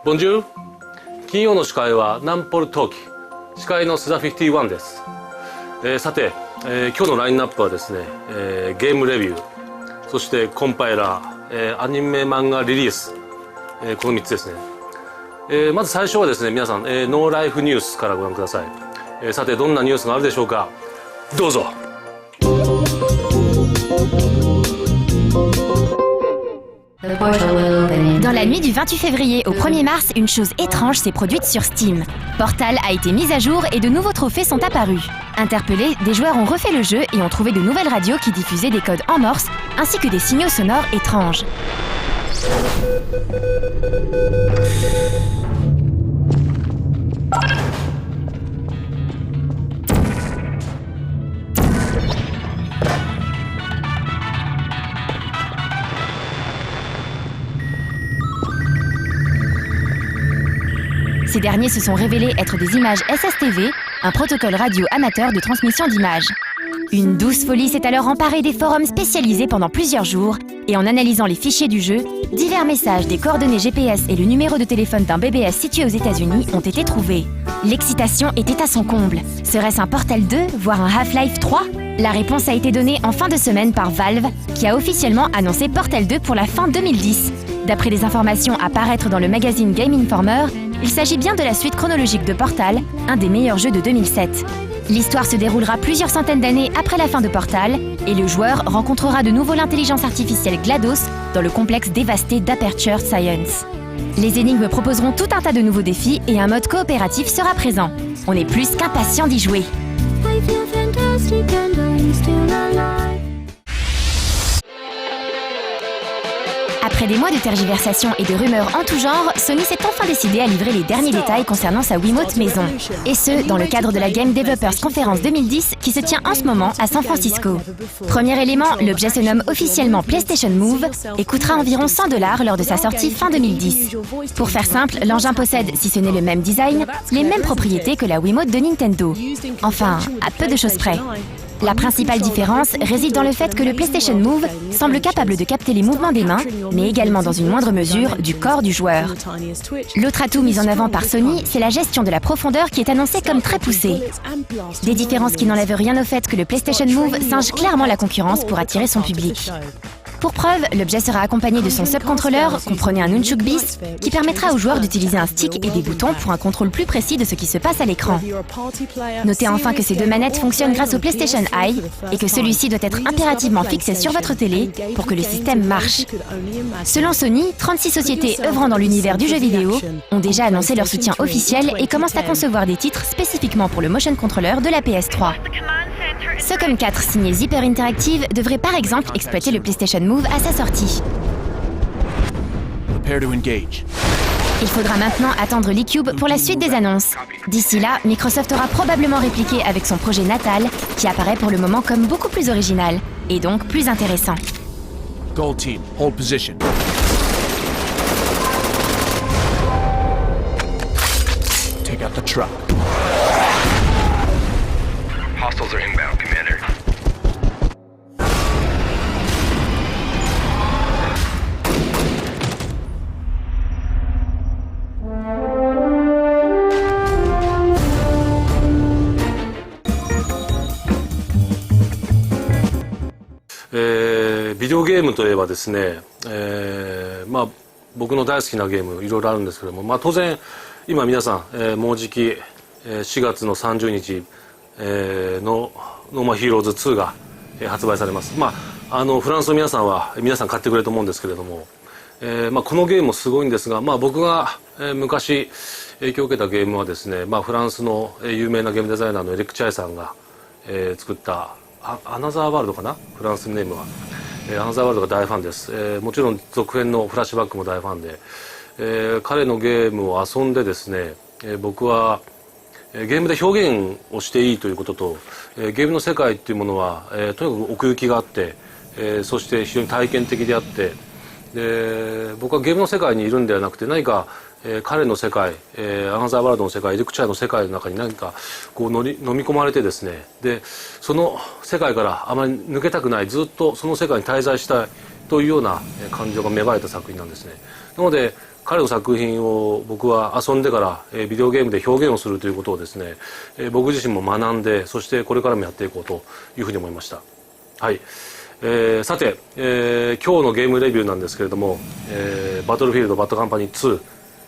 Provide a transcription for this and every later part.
ボンジュール。金曜の司会はナンポル陶器、司会の須田51です。さて、今日のラインナップはですね、ゲームレビュー、そしてコンパイラー、アニメ漫画リリース、この3つですね。まず最初はですね、皆さん、ノーライフニュースからご覧ください。さて、どんなニュースがあるでしょうか。どうぞ。Dans la nuit du 28 février au 1er mars, une chose étrange s'est produite sur Steam. Portal a été mise à jour et de nouveaux trophées sont apparus. Interpellés, des joueurs ont refait le jeu et ont trouvé de nouvelles radios qui diffusaient des codes en morse ainsi que des signaux sonores étranges. Ces derniers se sont révélés être des images SSTV, un protocole radio amateur de transmission d'images. Une douce folie s'est alors emparée des forums spécialisés pendant plusieurs jours, et en analysant les fichiers du jeu, divers messages, des coordonnées GPS et le numéro de téléphone d'un BBS situé aux États-Unis ont été trouvés. L'excitation était à son comble. Serait-ce un Portal 2, voire un Half-Life 3 ? La réponse a été donnée en fin de semaine par Valve, qui a officiellement annoncé Portal 2 pour la fin 2010. D'après des informations à paraître dans le magazine Game Informer, il s'agit bien de la suite chronologique de Portal, un des meilleurs jeux de 2007. L'histoire se déroulera plusieurs centaines d'années après la fin de Portal, et le joueur rencontrera de nouveau l'intelligence artificielle GLaDOS dans le complexe dévasté d'Aperture Science. Les énigmes proposeront tout un tas de nouveaux défis et un mode coopératif sera présent. On est plus qu'impatient d'y jouer. Après des mois de tergiversations et de rumeurs en tout genre, Sony s'est enfin décidé à livrer les derniers détails concernant sa Wiimote maison. Et ce, dans le cadre de la Game Developers Conference 2010 qui se tient en ce moment à San Francisco. Premier élément, l'objet se nomme officiellement PlayStation Move et coûtera environ $100 lors de sa sortie fin 2010. Pour faire simple, l'engin possède, si ce n'est le même design, les mêmes propriétés que la Wiimote de Nintendo. Enfin, à peu de choses près. La principale différence réside dans le fait que le PlayStation Move semble capable de capter les mouvements des mains, mais également dans une moindre mesure du corps du joueur. L'autre atout mis en avant par Sony, c'est la gestion de la profondeur qui est annoncée comme très poussée. Des différences qui n'enlèvent rien au fait que le PlayStation Move singe clairement la concurrence pour attirer son public. Pour preuve, l'objet sera accompagné de son subcontrôleur, comprenez un Nunchuk Beast, qui permettra aux joueurs d'utiliser un stick et des boutons pour un contrôle plus précis de ce qui se passe à l'écran. Notez enfin que ces deux manettes fonctionnent grâce au PlayStation Eye et que celui-ci doit être impérativement fixé sur votre télé pour que le système marche. Selon Sony, 36 sociétés œuvrant dans l'univers du jeu vidéo ont déjà annoncé leur soutien officiel et commencent à concevoir des titres spécifiquement pour le motion controller de la PS3. Socom 4, signé Zipper Interactive, devrait par exemple exploiter le PlayStation Move à sa sortie. Il faudra maintenant attendre l'eCube pour la suite des annonces. D'ici là, Microsoft aura probablement répliqué avec son projet natal, qui apparaît pour le moment comme beaucoup plus original, et donc plus intéressant. Gold team, hold position. Take out the truck. Hostiles are inbound, Commander. ビデオゲームといえばですね、僕の大好きなゲームいろいろあるんですけども、当然今皆さん、もうじき4月の30日、のノーマヒーローズ2が、発売されます。フランスの皆さん買ってくれると思うんですけれども、このゲームもすごいんですが、僕が、昔影響を受けたゲームはですね、フランスの有名なゲームデザイナーのエリック・チャイさんが、作ったアナザーワールドかな、フランスネームは。アナザーワールドが大ファンです。もちろん続編のフラッシュバックも大ファンで、彼のゲームを遊んでですね、僕はゲームで表現をしていいということと、ゲームの世界っていうものは、とにかく奥行きがあって、そして非常に体験的であって、僕はゲームの世界にいるんではなくて、何か、彼の世界、アナザーワールドの世界、エリック・チャイの世界の中に何かこう飲み込まれてですね、でその世界からあまり抜けたくない、ずっとその世界に滞在したいというような感情が芽生えた作品なんですね。なので彼の作品を僕は遊んでから、ビデオゲームで表現をするということをですね、僕自身も学んで、そしてこれからもやっていこうというふうに思いました。はい。さて、今日のゲームレビューなんですけれども、バトルフィールドバッドカンパニー2、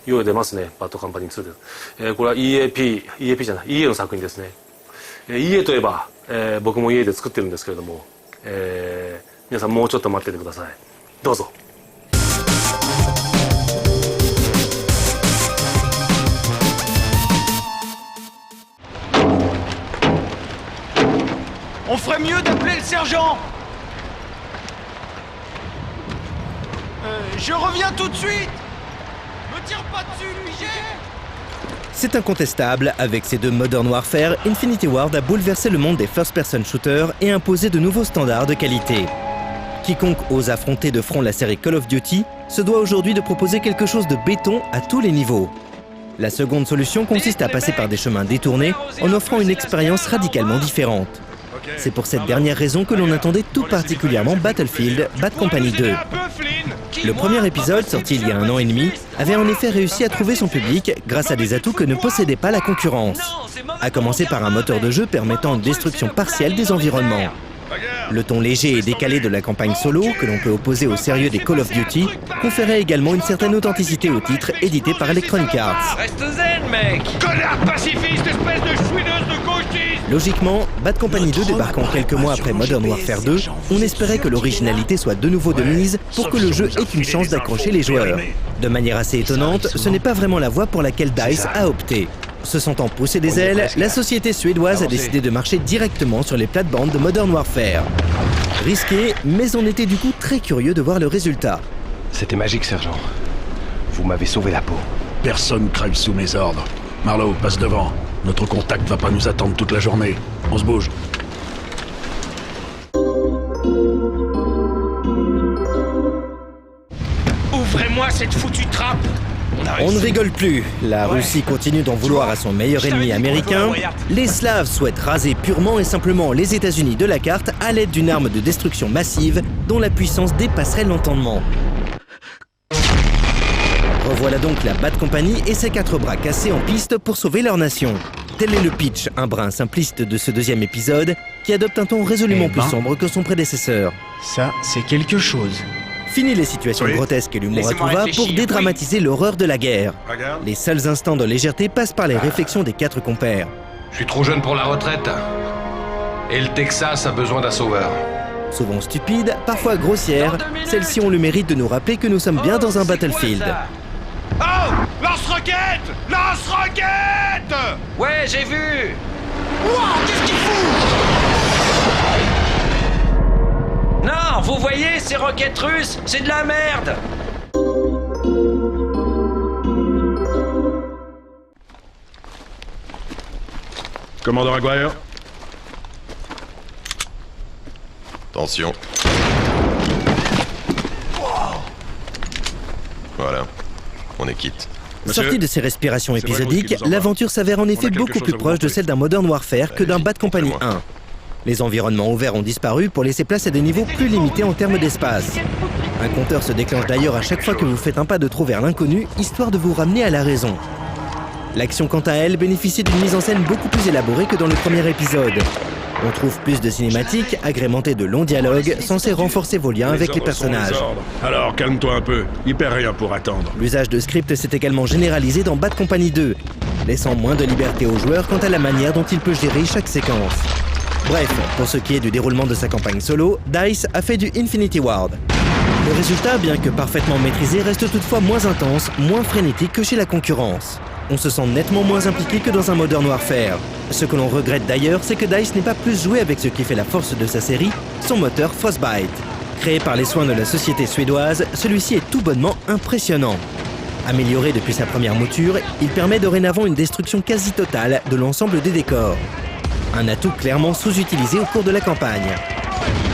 いよいよ出ますね、バッドカンパニー2です。これは EA じゃない、EA の作品ですね。EA といえば、僕も EA で作ってるんですけれども、皆さんもうちょっと待っててください。どうぞ。On ferait mieux d'appeler le sergent. Je reviens tout de suite. Me tire pas dessus, lui. C'est incontestable, avec ces deux Modern Warfare, Infinity Ward a bouleversé le monde des first-person shooters et imposé de nouveaux standards de qualité. Quiconque ose affronter de front la série Call of Duty se doit aujourd'hui de proposer quelque chose de béton à tous les niveaux. La seconde solution consiste à passer par des chemins détournés en offrant une expérience radicalement différente. C'est pour cette dernière raison que l'on attendait tout particulièrement Battlefield Bad Company 2. Le premier épisode, sorti il y a 1 an et demi, avait en effet réussi à trouver son public grâce à des atouts que ne possédait pas la concurrence. À commencer par un moteur de jeu permettant une destruction partielle des environnements. Le ton léger et décalé de la campagne solo, que l'on peut opposer au sérieux des Call of Duty, conférait également une certaine authenticité au titre édité par Electronic Arts. Reste zen, mec. Connard pacifiste, espèce de chouineuse de gauchiste. Logiquement, Bad Company 2 débarquant quelques mois après Modern Warfare 2, on espérait que l'originalité soit de nouveau de mise pour que le jeu ait une chance d'accrocher les joueurs. De manière assez étonnante, ce n'est pas vraiment la voie pour laquelle DICE a opté. Se sentant pousser des ailes, la société suédoise a décidé de marcher directement sur les plates-bandes de Modern Warfare. Risqué, mais on était du coup très curieux de voir le résultat. C'était magique, sergent. Vous m'avez sauvé la peau. Personne crève sous mes ordres. Marlowe, passe devant. Notre contact va pas nous attendre toute la journée. On se bouge. Ouvrez-moi cette foutue trappe. On ne rigole plus. La Russie continue d'en vouloir à son meilleur ennemi américain. Les Slaves souhaitent raser purement et simplement les États-Unis de la carte à l'aide d'une arme de destruction massive dont la puissance dépasserait l'entendement. Revoilà donc la Bad Company et ses 4 bras cassés en piste pour sauver leur nation. Tel est le pitch, un brin simpliste de ce deuxième épisode, qui adopte un ton résolument plus sombre que son prédécesseur. Ça, c'est quelque chose. Fini les situations grotesques et l'humour à tout va pour dédramatiser l'horreur de la guerre. Les seuls instants de légèreté passent par les réflexions des 4 compères. Je suis trop jeune pour la retraite. Et le Texas a besoin d'un sauveur. Souvent stupides, parfois grossières, celles-ci ont le mérite de nous rappeler que nous sommes bien dans un Battlefield. Oh, lance-roquette. Lance-roquette. Ouais, j'ai vu. Wow, qu'est-ce qu'il fout? Non, vous voyez, ces roquettes russes, c'est de la merde. Commandant Aguirre. Attention. Voilà, on est quitte. Sortie de ces respirations épisodiques, l'aventure s'avère en effet beaucoup plus proche de celle d'un Modern Warfare que d'un Bad Company 1. Les environnements ouverts ont disparu pour laisser place à des niveaux plus limités en termes d'espace. Un compteur se déclenche d'ailleurs à chaque fois que vous faites un pas de trop vers l'inconnu, histoire de vous ramener à la raison. L'action quant à elle bénéficie d'une mise en scène beaucoup plus élaborée que dans le premier épisode. On trouve plus de cinématiques, agrémentées de longs dialogues, censés renforcer vos liens avec les personnages. Alors, calme-toi un peu, il perd rien pour attendre. L'usage de script s'est également généralisé dans Bad Company 2, laissant moins de liberté aux joueurs quant à la manière dont il peut gérer chaque séquence. Bref, pour ce qui est du déroulement de sa campagne solo, DICE a fait du Infinity Ward. Le résultat, bien que parfaitement maîtrisé, reste toutefois moins intense, moins frénétique que chez la concurrence. On se sent nettement moins impliqué que dans un Modern Warfare. Ce que l'on regrette d'ailleurs, c'est que DICE n'ait pas plus joué avec ce qui fait la force de sa série, son moteur Frostbite. Créé par les soins de la société suédoise, celui-ci est tout bonnement impressionnant. Amélioré depuis sa première mouture, il permet dorénavant une destruction quasi totale de l'ensemble des décors. Un atout clairement sous-utilisé au cours de la campagne.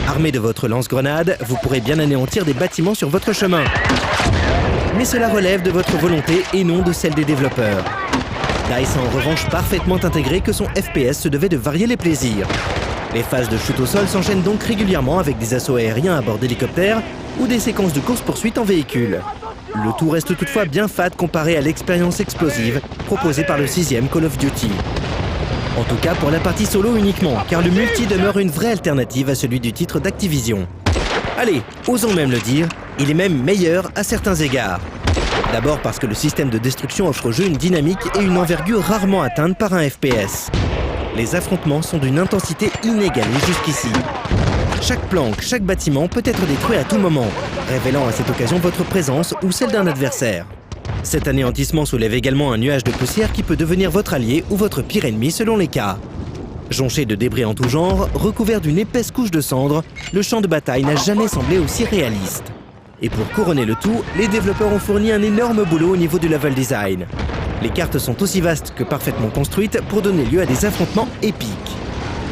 Armé de votre lance-grenade, vous pourrez bien anéantir des bâtiments sur votre chemin. Mais cela relève de votre volonté et non de celle des développeurs. DICE a en revanche parfaitement intégré que son FPS se devait de varier les plaisirs. Les phases de chute au sol s'enchaînent donc régulièrement avec des assauts aériens à bord d'hélicoptères ou des séquences de course-poursuite en véhicule. Le tout reste toutefois bien fade comparé à l'expérience explosive proposée par le 6e Call of Duty. En tout cas pour la partie solo uniquement, car le multi demeure une vraie alternative à celui du titre d'Activision. Allez, osons même le dire, il est même meilleur à certains égards. D'abord parce que le système de destruction offre au jeu une dynamique et une envergure rarement atteintes par un FPS. Les affrontements sont d'une intensité inégalée jusqu'ici. Chaque planque, chaque bâtiment peut être détruit à tout moment, révélant à cette occasion votre présence ou celle d'un adversaire. Cet anéantissement soulève également un nuage de poussière qui peut devenir votre allié ou votre pire ennemi selon les cas. Jonché de débris en tout genre, recouvert d'une épaisse couche de cendres, le champ de bataille n'a jamais semblé aussi réaliste. Et pour couronner le tout, les développeurs ont fourni un énorme boulot au niveau du level design. Les cartes sont aussi vastes que parfaitement construites pour donner lieu à des affrontements épiques.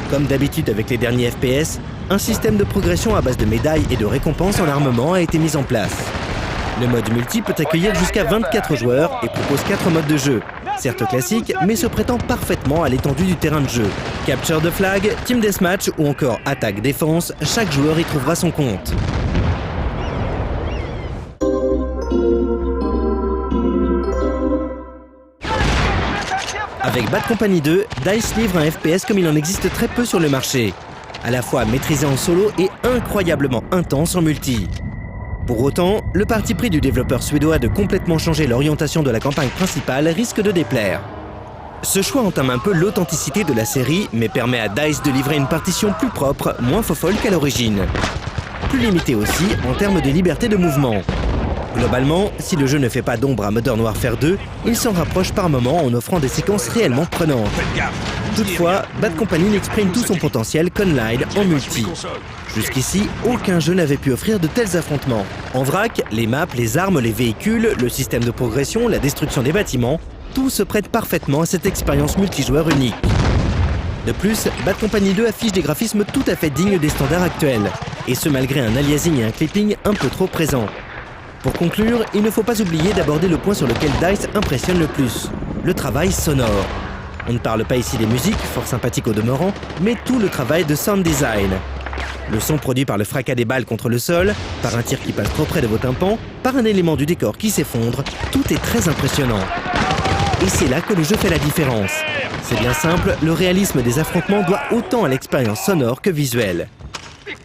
Comme d'habitude avec les derniers FPS, un système de progression à base de médailles et de récompenses en armement a été mis en place. Le mode multi peut accueillir jusqu'à 24 joueurs et propose 4 modes de jeu, certes classiques, mais se prêtant parfaitement à l'étendue du terrain de jeu. Capture the flag, team deathmatch ou encore attaque-défense, chaque joueur y trouvera son compte. Avec Bad Company 2, DICE livre un FPS comme il en existe très peu sur le marché. À la fois maîtrisé en solo et incroyablement intense en multi. Pour autant, le parti pris du développeur suédois de complètement changer l'orientation de la campagne principale risque de déplaire. Ce choix entame un peu l'authenticité de la série, mais permet à DICE de livrer une partition plus propre, moins fofolle qu'à l'origine. Plus limitée aussi en termes de liberté de mouvement. Globalement, si le jeu ne fait pas d'ombre à Modern Warfare 2, il s'en rapproche par moments en offrant des séquences réellement prenantes. Toutefois, Bad Company n'exprime tout son potentiel qu'online en multi. Jusqu'ici, aucun jeu n'avait pu offrir de tels affrontements. En vrac, les maps, les armes, les véhicules, le système de progression, la destruction des bâtiments, tout se prête parfaitement à cette expérience multijoueur unique. De plus, Bad Company 2 affiche des graphismes tout à fait dignes des standards actuels, et ce malgré un aliasing et un clipping un peu trop présents. Pour conclure, il ne faut pas oublier d'aborder le point sur lequel DICE impressionne le plus, le travail sonore. On ne parle pas ici des musiques, fort sympathiques au demeurant, mais tout le travail de sound design. Le son produit par le fracas des balles contre le sol, par un tir qui passe trop près de vos tympans, par un élément du décor qui s'effondre, tout est très impressionnant. Et c'est là que le jeu fait la différence. C'est bien simple, le réalisme des affrontements doit autant à l'expérience sonore que visuelle.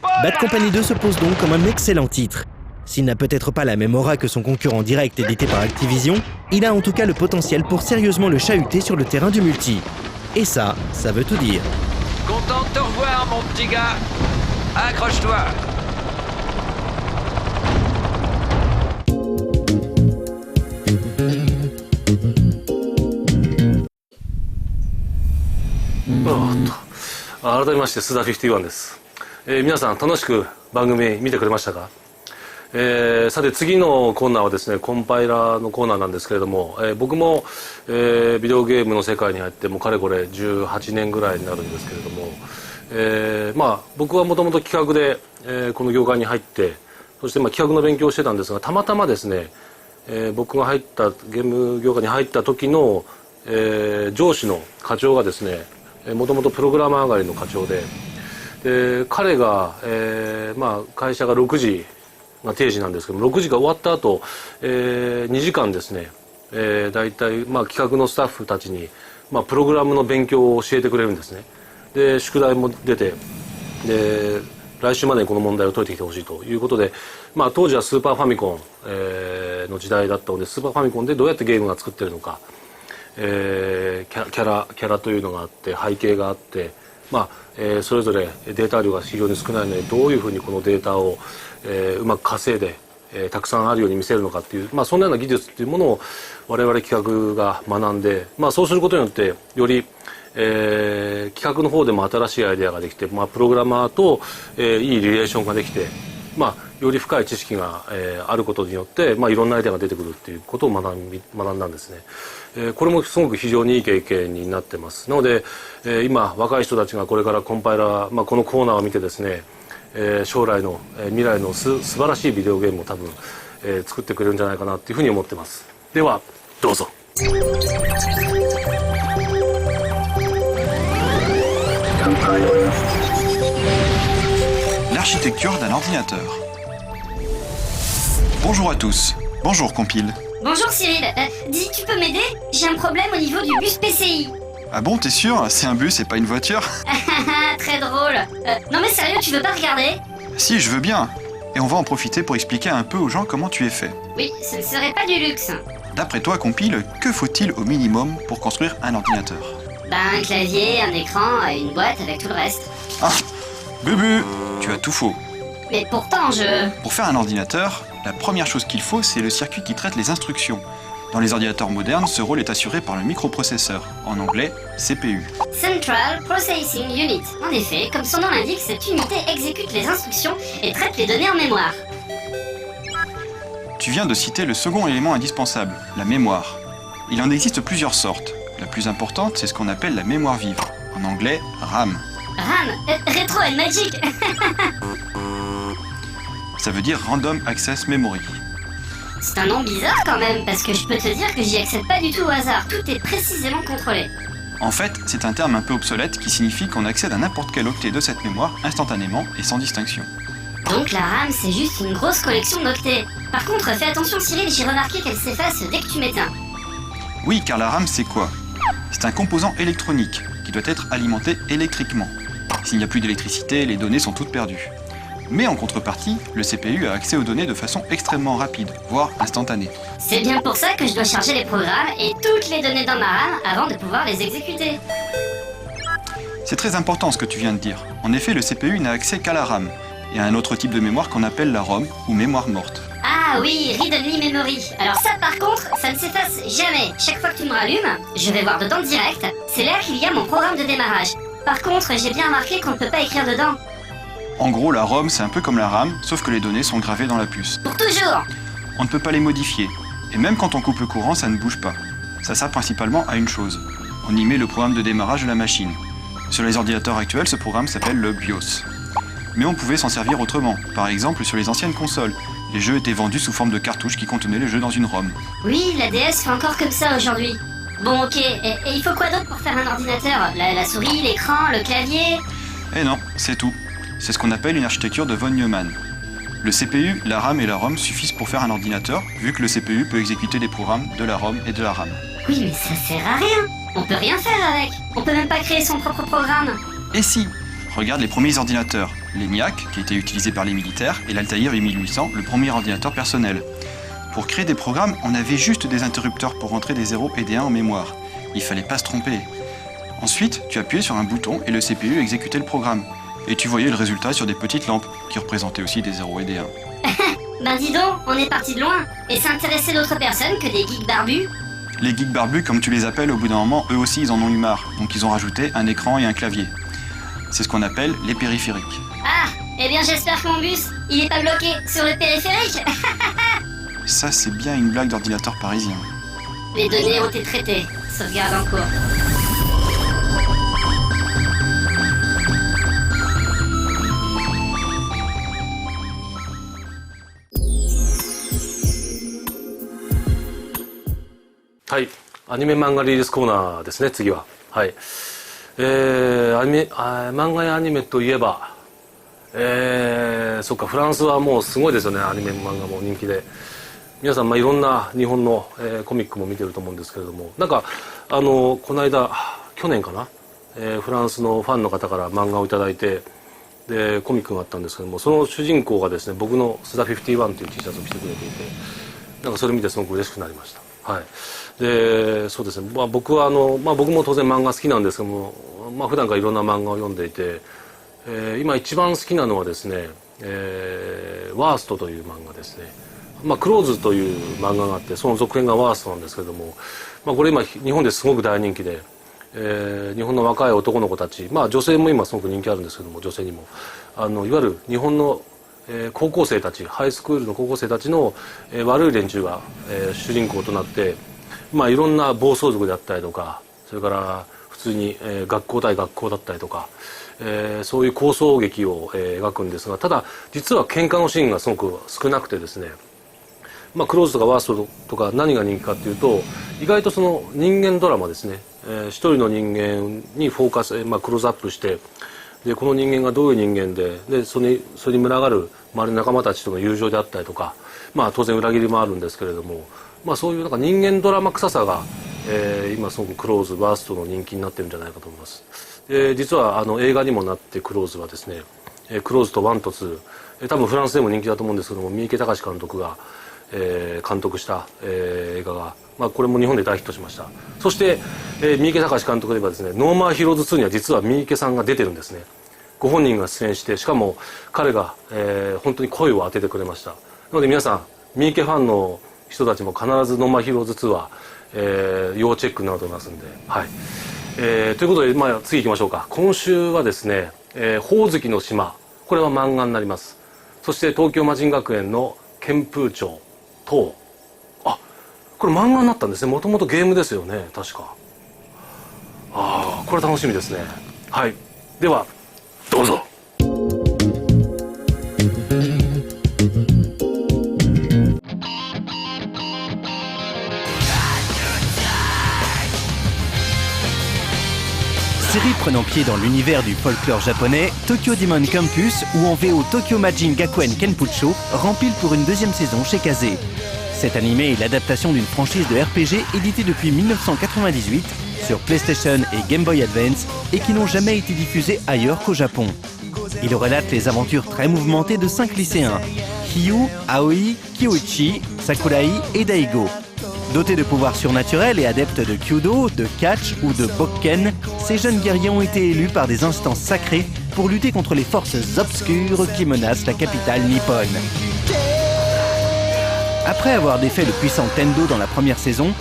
Bad Company 2 se pose donc comme un excellent titre. S'il n'a peut-être pas la même aura que son concurrent direct édité par Activision, il a en tout cas le potentiel pour sérieusement le chahuter sur le terrain du multi. Et ça veut tout dire. Content de te revoir, mon petit gars. Accroche-toi.改めまして須田51です、皆さん楽しく番組見てくれましたか？さて次のコーナーはですねコンパイラーのコーナーなんですけれども、僕も、ビデオゲームの世界に入ってもうかれこれ18年ぐらいになるんですけれども、僕はもともと企画で、この業界に入ってそして企画の勉強をしてたんですがたまたまですね、僕が入ったゲーム業界に入った時の、上司の課長がですねもともとプログラマー上がりの課長で、彼が、会社が6時が定時なんですけども6時が終わった後、2時間ですね、だいたい企画のスタッフたちに、プログラムの勉強を教えてくれるんですね。で宿題も出てで来週までにこの問題を解いてきてほしいということで、当時はスーパーファミコン、の時代だったのでスーパーファミコンでどうやってゲームが作ってるのか、キャラというのがあって背景があって、それぞれデータ量が非常に少ないのでどういうふうにこのデータを、うまく稼いで、たくさんあるように見せるのかっていう、そんなような技術っていうものを我々企画が学んで、そうすることによってより、企画の方でも新しいアイデアができて、プログラマーと、いいリレーションができて、より深い知識が、あることによって、いろんなアイデアが出てくるっていうことを学んだんですね。これもすごく非常にいい経験になってます。なので、今若い人たちがこれからコンパイラー、このコーナーを見てですね、将来の、未来の素晴らしいビデオゲームを多分、作ってくれるんじゃないかなっていうふうに思ってます。ではどうぞ。L'architecture d'un ordinateur. Bonjour à tous, Bonjour, Compile. Bonjour Cyril, dis, tu peux m'aider? J'ai un problème au niveau du bus PCI. Ah bon, t'es sûr? C'est un bus et pas une voiture? Très drôle. Non mais sérieux, tu veux pas regarder? Si, je veux bien. Et on va en profiter pour expliquer un peu aux gens comment tu es fait. Oui, ce ne serait pas du luxe. D'après toi, Compile, que faut-il au minimum pour construire un ordinateur? Un clavier, un écran et une boîte avec tout le reste. Ah, Bubu, tu as tout faux. Mais pourtant, Pour faire un ordinateur, la première chose qu'il faut, c'est le circuit qui traite les instructions. Dans les ordinateurs modernes, ce rôle est assuré par le microprocesseur, en anglais CPU. Central Processing Unit. En effet, comme son nom l'indique, cette unité exécute les instructions et traite les données en mémoire. Tu viens de citer le second élément indispensable, la mémoire. Il en existe plusieurs sortes. La plus importante, c'est ce qu'on appelle la mémoire vive, en anglais RAM. RAM, Retro and Magic. Ça veut dire Random Access Memory. C'est un nom bizarre quand même, parce que je peux te dire que j'y accède pas du tout au hasard, tout est précisément contrôlé. En fait, c'est un terme un peu obsolète qui signifie qu'on accède à n'importe quel octet de cette mémoire instantanément et sans distinction. Donc la RAM, c'est juste une grosse collection d'octets. Par contre, fais attention Cyril, j'ai remarqué qu'elle s'efface dès que tu m'éteins. Oui, car la RAM, c'est quoi? C'est un composant électronique qui doit être alimenté électriquement. S'il n'y a plus d'électricité, les données sont toutes perdues. Mais en contrepartie, le CPU a accès aux données de façon extrêmement rapide, voire instantanée. C'est bien pour ça que je dois charger les programmes et toutes les données dans ma RAM avant de pouvoir les exécuter. C'est très important ce que tu viens de dire. En effet, le CPU n'a accès qu'à la RAM et à un autre type de mémoire qu'on appelle la ROM ou mémoire morte. Ah oui, read-only memory. Alors ça par contre, ça ne s'efface jamais. Chaque fois que tu me rallumes, je vais voir dedans direct. C'est là qu'il y a mon programme de démarrage. Par contre, j'ai bien remarqué qu'on ne peut pas écrire dedans. En gros, la ROM, c'est un peu comme la RAM, sauf que les données sont gravées dans la puce. Pour toujours. On ne peut pas les modifier. Et même quand on coupe le courant, ça ne bouge pas. Ça sert principalement à une chose. On y met le programme de démarrage de la machine. Sur les ordinateurs actuels, ce programme s'appelle le BIOS. Mais on pouvait s'en servir autrement. Par exemple, sur les anciennes consoles. Les jeux étaient vendus sous forme de cartouches qui contenaient les jeux dans une ROM. Oui, la DS fait encore comme ça aujourd'hui. Bon, ok. Et il faut quoi d'autre pour faire un ordinateur? La souris, l'écran, le clavier? Eh non, c'est tout. C'est ce qu'on appelle une architecture de von Neumann. Le CPU, la RAM et la ROM suffisent pour faire un ordinateur, vu que le CPU peut exécuter des programmes de la ROM et de la RAM. Oui, mais ça sert à rien. On peut rien faire avec. On peut même pas créer son propre programme. Et si? Regarde les premiers ordinateurs, l'ENIAC, qui était utilisé par les militaires, et l'Altair 8800, le premier ordinateur personnel. Pour créer des programmes, on avait juste des interrupteurs pour rentrer des 0 et des 1 en mémoire. Il fallait pas se tromper. Ensuite, tu appuyais sur un bouton et le CPU exécutait le programme. Et tu voyais le résultat sur des petites lampes, qui représentaient aussi des 0 et des 1. Ben dis donc, on est parti de loin. Et ça intéressait d'autres personnes que des geeks barbus? Les geeks barbus, comme tu les appelles, au bout d'un moment, eux aussi, ils en ont eu marre. Donc ils ont rajouté un écran et un clavier. C'est ce qu'on appelle les périphériques. Ah, eh bien j'espère que mon bus, il est pas bloqué sur le périphérique. Ça, c'est bien une blague d'ordinateur parisien. Les données ont été traitées. Sauvegarde en cours.はい、アニメ漫画リリースコーナーですね、次は。はい。漫画やアニメといえば、そっか、フランスはもうすごいですよね、アニメ漫画も人気で。皆さん、いろんな日本の、コミックも見てると思うんですけれども、なんか、この間、去年かな、フランスのファンの方から漫画をいただいて、で、コミックがあったんですけども、その主人公がですね、僕の須田51という T シャツを着てくれていて、なんかそれ見てすごく嬉しくなりました。はい。で、そうですね、僕は僕も当然漫画好きなんですけども、普段からいろんな漫画を読んでいて、今一番好きなのはですね、ワーストという漫画ですね。クローズという漫画があって、その続編がワーストなんですけれども、これ今日本ですごく大人気で、日本の若い男の子たち、女性も今すごく人気あるんですけども、女性にもいわゆる日本の高校生たち、ハイスクールの高校生たちの悪い連中が主人公となって、いろんな暴走族であったりとか、それから普通に学校対学校だったりとか、そういう抗争劇を描くんですが、ただ実は喧嘩のシーンがすごく少なくてですね、クローズとかワーストとか何が人気かっていうと、意外とその人間ドラマですね、一人の人間にフォーカス、クローズアップして、でこの人間がどういう人間でそれに群がる周りの仲間たちとの友情であったりとか、まあ当然裏切りもあるんですけれども、まあそういうなんか人間ドラマ臭さが、今すごくクローズバーストの人気になってるんじゃないかと思います。実は映画にもなってクローズはですね、クローズと1と2、多分フランスでも人気だと思うんですけども、三池崇史監督が、監督した、映画が、まあ、これも日本で大ヒットしました。そして、三池崇史監督で言えばですね、ノーマンヒーローズ2には実は三池さんが出てるんですね。ご本人が出演して、しかも彼が、本当に声を当ててくれました。なので皆さん三池ファンの人たちも必ずノーマンヒーローズ2は、要チェックになると思いますんで、はい。ということで、まあ、次行きましょうか。今週はですね、ほおずきの島、これは漫画になります。そして東京魔人学園の剣風町等、あ、これ漫画になったんですね。もともとゲームですよね、確か。ああ、これ楽しみですね。はい、ではどうぞ。Série prenant pied dans l'univers du folklore japonais, Tokyo Demon Campus, ou en VO Tokyo Majin Gakuen Kenpucho, rempile pour une deuxième saison chez Kazé. Cet animé est l'adaptation d'une franchise de RPG éditée depuis 1998 sur PlayStation et Game Boy Advance et qui n'ont jamais été diffusés ailleurs qu'au Japon. Il relate les aventures très mouvementées de 5 lycéens, Hyu, Aoi, Kyoichi, Sakurai et Daigo. Dotés de pouvoirs surnaturels et adeptes de Kyudo, de Catch ou de Bokken, ces jeunes guerriers ont été élus par des instances sacrées pour lutter contre les forces obscures qui menacent la capitale nippone. Après avoir défait le puissant Tendo dans la première saison,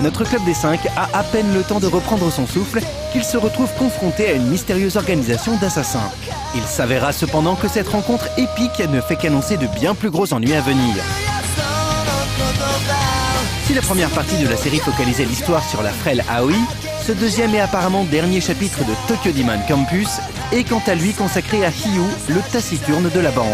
notre club des 5 a à peine le temps de reprendre son souffle qu'il se retrouve confronté à une mystérieuse organisation d'assassins. Il s'avéra cependant que cette rencontre épique ne fait qu'annoncer de bien plus gros ennuis à venir. Si la première partie de la série focalisait l'histoire sur la frêle Aoi, ce deuxième et apparemment dernier chapitre de Tokyo Demon Campus est quant à lui consacré à Hyu, le taciturne de la bande.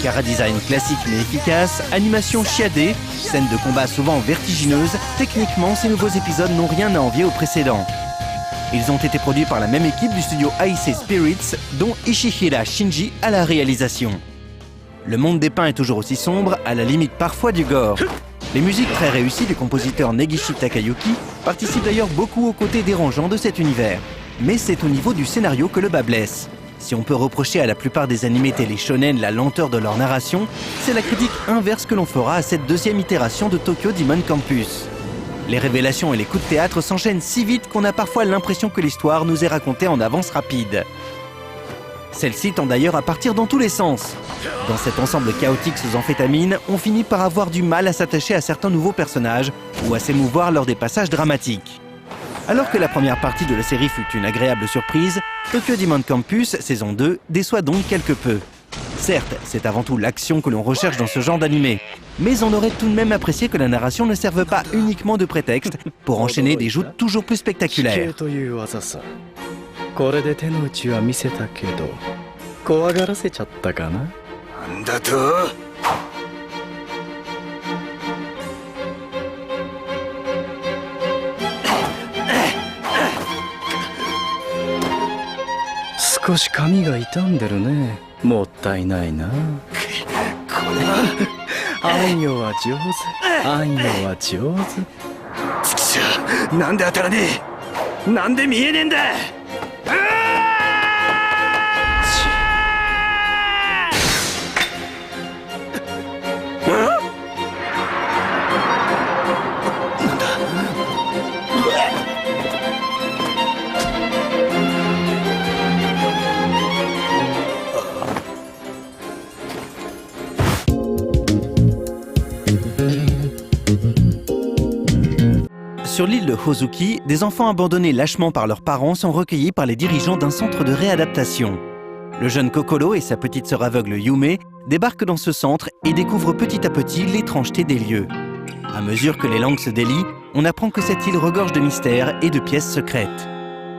Chara-design classique mais efficace, animation chiadée, scènes de combat souvent vertigineuses, techniquement ces nouveaux épisodes n'ont rien à envier aux précédents. Ils ont été produits par la même équipe du studio Aise Spirits, dont Ishihira Shinji à la réalisation. Le monde des pins est toujours aussi sombre, à la limite parfois du gore. Les musiques très réussies du compositeur Negishi Takayuki participent d'ailleurs beaucoup aux côtés dérangeants de cet univers. Mais c'est au niveau du scénario que le bas blesse. Si on peut reprocher à la plupart des animés télé shonen la lenteur de leur narration, c'est la critique inverse que l'on fera à cette deuxième itération de Tokyo Demon Campus. Les révélations et les coups de théâtre s'enchaînent si vite qu'on a parfois l'impression que l'histoire nous est racontée en avance rapide. Celle-ci tend d'ailleurs à partir dans tous les sens. Dans cet ensemble chaotique sous amphétamine, on finit par avoir du mal à s'attacher à certains nouveaux personnages ou à s'émouvoir lors des passages dramatiques. Alors que la première partie de la série fut une agréable surprise, Tokyo Demon Campus, saison 2, déçoit donc quelque peu. Certes, c'est avant tout l'action que l'on recherche dans ce genre d'animé, mais on aurait tout de même apprécié que la narration ne serve pas uniquement de prétexte pour enchaîner des joutes toujours plus spectaculaires. これで手の内は見せたけど怖がらせちゃったかな。なんだと。少し髪が傷んでるね。もったいないな。これはあんよは上手。あんよは上手。つきしゃ、なんで当たらねえ。なんで見えねえんだ。Sur l'île de Hozuki, des enfants abandonnés lâchement par leurs parents sont recueillis par les dirigeants d'un centre de réadaptation. Le jeune Kokoro et sa petite sœur aveugle Yume débarquent dans ce centre et découvrent petit à petit l'étrangeté des lieux. À mesure que les langues se délient, on apprend que cette île regorge de mystères et de pièces secrètes.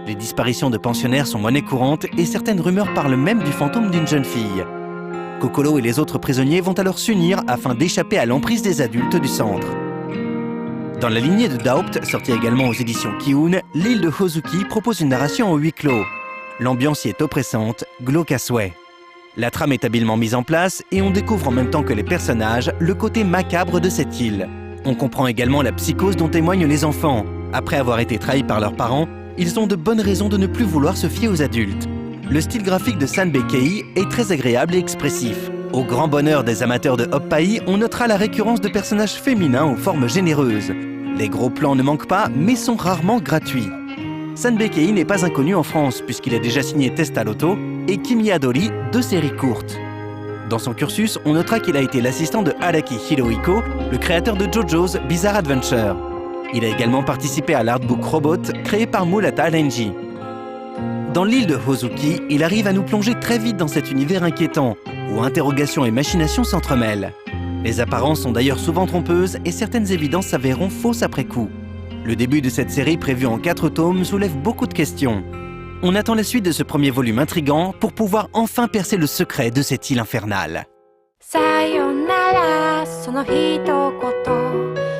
Les disparitions de pensionnaires sont monnaie courante et certaines rumeurs parlent même du fantôme d'une jeune fille. Kokoro et les autres prisonniers vont alors s'unir afin d'échapper à l'emprise des adultes du centre. Dans la lignée de Daupt, sortie également aux éditions Kiun, l'île de Hozuki propose une narration en huis clos. L'ambiance y est oppressante, glauque à souhait. La trame est habilement mise en place et on découvre en même temps que les personnages le côté macabre de cette île. On comprend également la psychose dont témoignent les enfants. Après avoir été trahis par leurs parents, ils ont de bonnes raisons de ne plus vouloir se fier aux adultes. Le style graphique de Sanbei est très agréable et expressif. Au grand bonheur des amateurs de Hoppai, on notera la récurrence de personnages féminins aux formes généreuses. Les gros plans ne manquent pas, mais sont rarement gratuits. Sanbei n'est pas inconnu en France, puisqu'il a déjà signé Test à l'auto et Kimi Adori, 2 séries courtes. Dans son cursus, on notera qu'il a été l'assistant de Araki Hirohiko, le créateur de JoJo's Bizarre Adventure. Il a également participé à l'artbook Robot, créé par Murata Renji. Dans l'île de Hozuki, il arrive à nous plonger très vite dans cet univers inquiétant, où interrogations et machinations s'entremêlent. Les apparences sont d'ailleurs souvent trompeuses et certaines évidences s'avéreront fausses après coup. Le début de cette série prévue en 4 tomes soulève beaucoup de questions. On attend la suite de ce premier volume intrigant pour pouvoir enfin percer le secret de cette île infernale.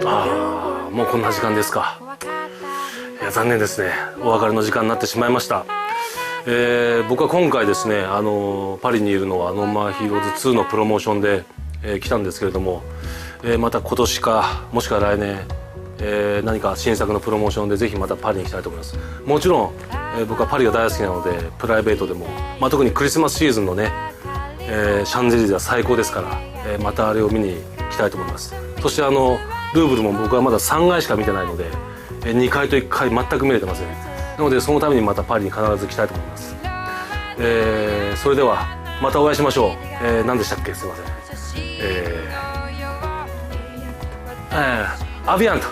Ah, もうこんな時間ですか。いや、残念ですね。お別れの時間になってしまいました。僕は今回ですね、パリにいるのはノーマンヒーローズ2のプロモーションで、来たんですけれども、また今年かもしくは来年、何か新作のプロモーションでぜひまたパリに行きたいと思います。もちろん、僕はパリが大好きなのでプライベートでも、特にクリスマスシーズンのね、シャンゼリゼは最高ですから、またあれを見に行きたいと思います。そしてルーブルも僕はまだ3回しか見てないので、2回と1回全く見れてません。なのでそのためにまたパリに必ず来たいと思います。それではまたお会いしましょう。何でしたっけ、すいません。アビアント。